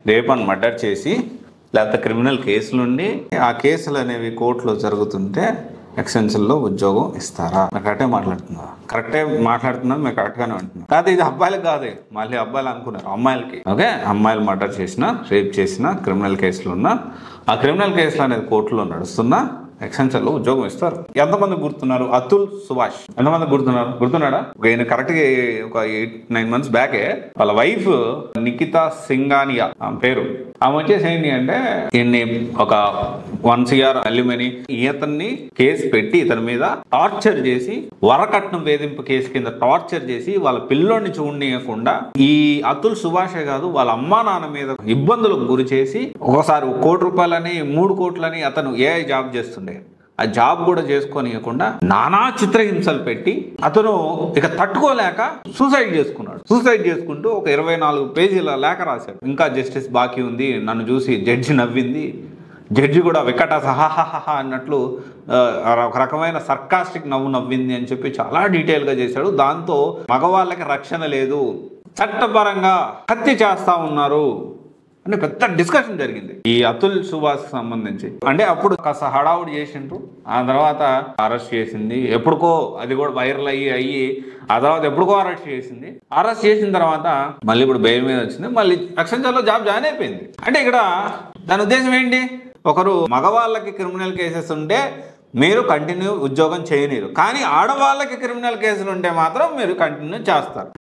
Rape and murder చేసి లేకపోతే criminal కేసులుండి ఆ కేసులు అనేవి కోర్టులో జరుగుతుంటే ఎక్స్టెన్షన్లో ఉద్యోగం ఇస్తారా? మీరు కరెక్టే మాట్లాడుతున్నారు, మీరు కరెక్ట్గానే అంటున్నారు. కాదు ఇది అబ్బాయిలకు కాదు, మళ్ళీ అబ్బాయిలు అనుకున్నారు అమ్మాయిలకి. ఓకే, అమ్మాయిలు మర్డర్ చేసినా రేప్ చేసినా క్రిమినల్ కేసులు ఉన్నా ఆ క్రిమినల్ కేసులు అనేది కోర్టులో నడుస్తున్నా ఎక్స్టెన్షన్లో ఉద్యోగం ఇస్తారు. ఎంతమంది గుర్తున్నారు? అతుల్ సుభాష్ ఎంతమంది గుర్తున్నాడా? ఈయన కరెక్ట్గా ఒక 8-9 months బ్యాకే వాళ్ళ వైఫ్ నిఖితా సింఘానియా పేరు, ఆమె వచ్చేసి ఏంటి అంటే ఈయన్ని ఒక 1 CR అల్యూమిని ఇతన్ని కేసు పెట్టి ఇతని మీద టార్చర్ చేసి వరకట్నం వేధింపు కేసు కింద టార్చర్ చేసి వాళ్ళ పిల్లోడిని చూడనీయకుండా ఈ అతుల్ సుభాషే కాదు వాళ్ళ అమ్మా నాన్న మీద ఇబ్బందులకు గురి చేసి ఒకసారి 1 కోటి రూపాయలని 3 కోట్లని అతను ఏఐ జాబ్ చేస్తుండే, ఆ జాబ్ కూడా చేసుకోనియకుండా నానా చిత్రహింసలు పెట్టి అతను ఇక తట్టుకోలేక సూసైడ్ చేసుకున్నాడు. సూసైడ్ చేసుకుంటూ ఒక 24 పేజీల లేఖ రాశాడు. ఇంకా జస్టిస్ బాకీ ఉంది, నన్ను చూసి జడ్జి నవ్వింది, జడ్జి కూడా వికట సహాహా అన్నట్లు ఒక రకమైన సర్కాస్టిక్ నవ్వింది అని చెప్పి చాలా డీటెయిల్గా చేశాడు. దాంతో మగవాళ్ళకి రక్షణ లేదు, చట్టపరంగా హత్య చేస్తా ఉన్నారు అంటే పెద్ద డిస్కషన్ జరిగింది ఈ అతుల్ సుభాష్ సంబంధించి. అంటే అప్పుడు కాస్త హడావుడి చేసిండ్రు, ఆ తర్వాత అరెస్ట్ చేసింది. ఎప్పుడుకో అది కూడా వైరల్ అయ్యి ఆ తర్వాత ఎప్పుడుకో అరెస్ట్ చేసింది. అరెస్ట్ చేసిన తర్వాత మళ్ళీ ఇప్పుడు బెయిల్ మీద వచ్చింది, మళ్ళీ ఎక్స్టెన్షన్లో జాయిన్ అయిపోయింది. అంటే ఇక్కడ దాని ఉద్దేశం ఏంటి? ఒకరు మగవాళ్ళకి క్రిమినల్ కేసెస్ ఉంటే మీరు కంటిన్యూ ఉద్యోగం చేయనీరు, కానీ ఆడవాళ్ళకి క్రిమినల్ కేసులు ఉంటే మాత్రం మీరు కంటిన్యూ చేస్తారు.